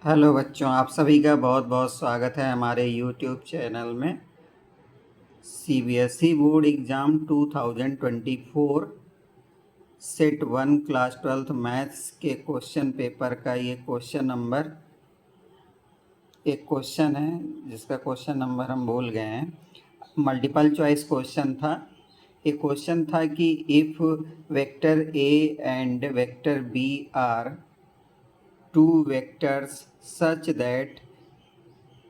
Hello बच्चों, आप सभी का बहुत बहुत स्वागत है हमारे यूट्यूब चैनल में। CBSE board exam 2024 set 1 class 12th maths के क्वेश्चन पेपर का ये क्वेश्चन नंबर एक क्वेश्चन है जिसका क्वेश्चन नंबर हम भूल गए हैं। मल्टीपल चॉइस क्वेश्चन था। एक क्वेश्चन था कि if vector A and vector B are two vectors such that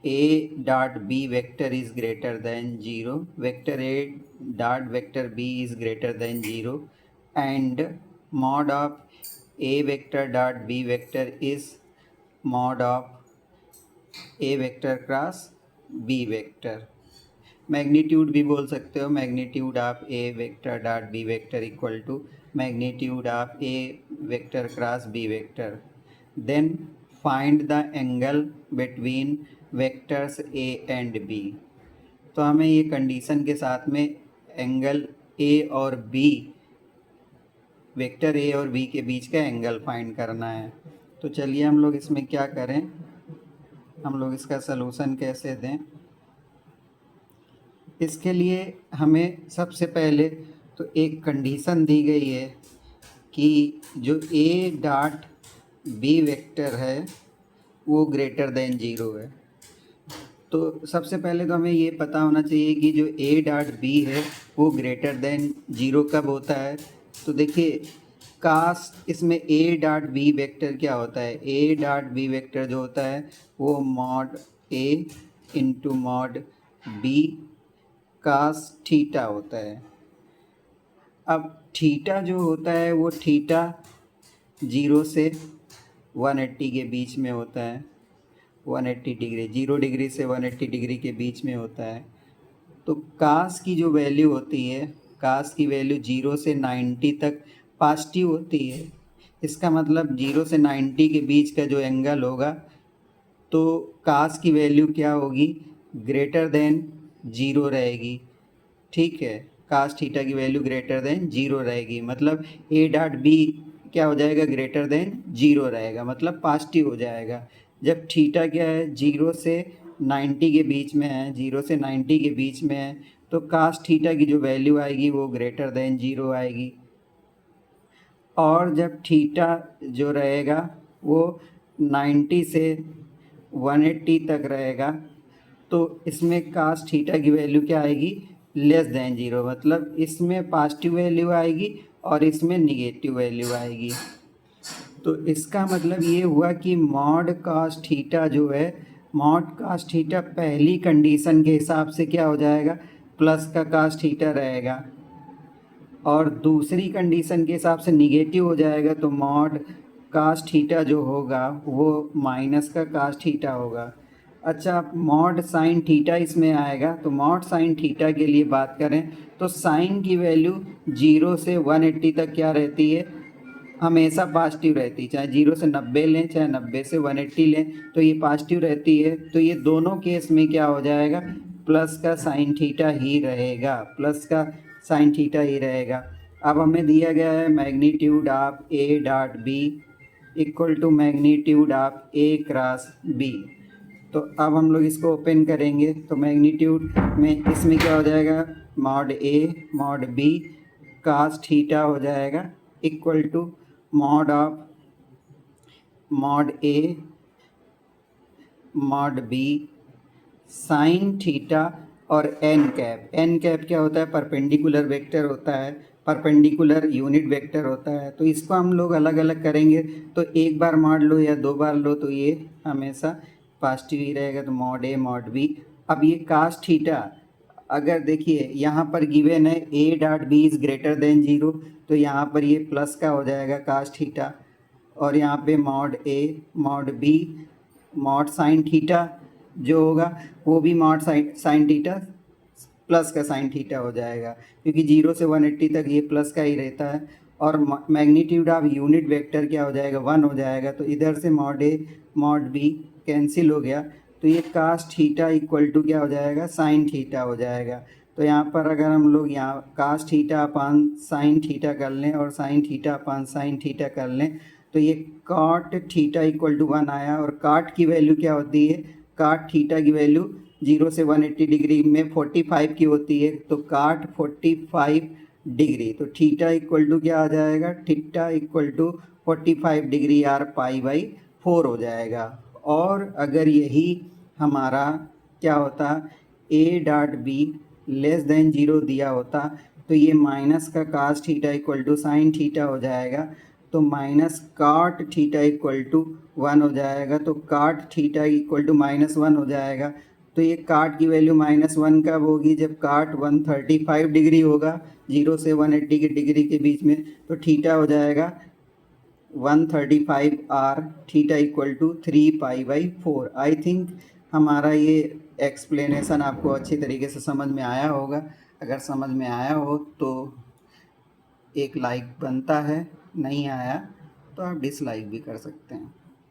a dot b vector is greater than 0, vector a dot vector b is greater than 0, and mod of a vector dot b vector is mod of a vector cross b vector। Magnitude भी बोल सकते हो, magnitude of A vector dot B vector equal to magnitude of A vector cross B vector. Then find the angle between vectors A and B. तो हमें ये condition के साथ में एंगल ए और बी, वेक्टर ए और B के बीच का एंगल फाइंड करना है। तो चलिए हम लोग इसमें क्या करें, हम लोग इसका सलूशन कैसे दें। इसके लिए हमें सबसे पहले तो एक कंडीशन दी गई है कि जो ए डॉट बी वेक्टर है वो ग्रेटर देन 0 है। तो सबसे पहले तो हमें ये पता होना चाहिए कि जो ए डॉट बी है वो ग्रेटर देन 0 कब होता है। तो देखिए काश इसमें ए डॉट बी वेक्टर क्या होता है, ए डॉट बी वेक्टर जो होता है वो mod A into mod B cos theta होता है। अब थीटा जो होता है वो थीटा 0 से 180 के बीच में होता है, 180 डिग्री, 0 डिग्री से 180 डिग्री के बीच में होता है। तो कास की जो वैल्यू होती है, कास की वैल्यू 0 से 90 तक पॉजिटिव होती है। इसका मतलब 0 से 90 के बीच का जो एंगल होगा तो कास की वैल्यू क्या होगी, ग्रेटर देन 0 रहेगी। ठीक है, कास थीटा की वैल्यू ग्रेटर देन 0 रहेगी, मतलब ए डॉट बी क्या हो जाएगा, ग्रेटर देन 0 रहेगा, मतलब पॉजिटिव हो जाएगा। जब थीटा क्या है 0 से 90 के बीच में है, 0 से 90 के बीच में है, तो कास थीटा की जो वैल्यू आएगी वो ग्रेटर देन 0 आएगी। और जब थीटा जो रहेगा वो 90 से 180 तक रहेगा तो इसमें कास थीटा की वैल्यू क्या आएगी, लेस देन 0, मतलब इसमें पॉजिटिव वैल्यू आएगी और इसमें निगेटिव वैल्यू आएगी। तो इसका मतलब ये हुआ कि मॉड कास थीटा जो है, मॉड कास थीटा पहली कंडीशन के हिसाब से क्या हो जाएगा, प्लस का कास थीटा रहेगा, और दूसरी कंडीशन के हिसाब से निगेटिव हो जाएगा तो मॉड कास थीटा जो होगा वो माइनस का कास थीटा होगा। अच्छा, मॉड साइन थीटा इसमें आएगा, तो मॉड साइन थीटा के लिए बात करें तो साइन की वैल्यू 0 से 180 तक क्या रहती है, हमेशा पॉजिटिव रहती है। चाहे 0 से 90 लें, चाहे 90 से 180 लें, तो ये पॉजिटिव रहती है। तो ये दोनों केस में क्या हो जाएगा, प्लस का साइन थीटा ही रहेगा, प्लस का साइन थीटा ही रहेगा। अब हमें दिया गया है magnitude of A dot B equal to magnitude of A cross B. तो अब हम लोग इसको ओपन करेंगे तो मैग्नीट्यूड में इसमें क्या हो जाएगा, mod A mod B cos theta हो जाएगा equal to mod of mod A mod B sine theta और एन कैप। एन कैप क्या होता है, परपेंडिकुलर वेक्टर होता है, परपेंडिकुलर यूनिट वेक्टर होता है। तो इसको हम लोग अलग अलग करेंगे, तो एक बार मॉड लो या दो बार लो तो ये हमेशा पॉजिटिव ही रहेगा, तो मॉड ए मॉड बी। अब ये कास थीटा अगर देखिए यहाँ पर गिवन है A dot B is greater than 0, तो यहाँ पर ये प्लस का हो जाएगा कास थीटा, और यहाँ पे mod A mod B mod sine theta जो होगा वो भी मॉड साइन थीटा प्लस का साइन थीटा हो जाएगा, क्योंकि 0 से 180 तक ये प्लस का ही रहता है। और मैग्नीट्यूड ऑफ यूनिट वेक्टर क्या हो जाएगा, 1 हो जाएगा, तो इधर से mod A mod B cancel हो गया, तो ये कास थीटा इक्वल टू क्या हो जाएगा, साइन थीटा हो जाएगा। तो यहाँ पर अगर हम लोग यहाँ cos theta upon sine theta कर लें और sine theta upon sine theta कर लें तो ये cot थीटा इक्वल टू 1 आया। और cot की वैल्यू क्या होती है, cot थीटा की वैल्यू 0 से 180 डिग्री में 45 की होती है, तो cot 45 डिग्री, तो थीटा इक्वल टू क्या आ जाएगा, theta equal to 45 degree or pi by 4 हो जाएगा। और अगर यही हमारा क्या होता, A dot B less than 0 दिया होता, तो ये माइनस का cos theta equal to sine theta हो जाएगा, तो माइनस काट थीटा इक्वल टू 1 हो जाएगा, तो काट थीटा इक्वल टू -1 हो जाएगा। तो ये काट की वैल्यू -1 कब होगी, जब काट 135 डिग्री होगा, 0 से 180 के डिग्री के बीच में, तो थीटा हो जाएगा 135 or theta equal to 3 pi by 4। I think हमारा ये एक्सप्लेनेशन आपको अच्छी तरीके से समझ में आया होगा। अगर समझ में आया हो तो एक लाइक बनता है, नहीं आया तो आप डिसलाइक भी कर सकते हैं।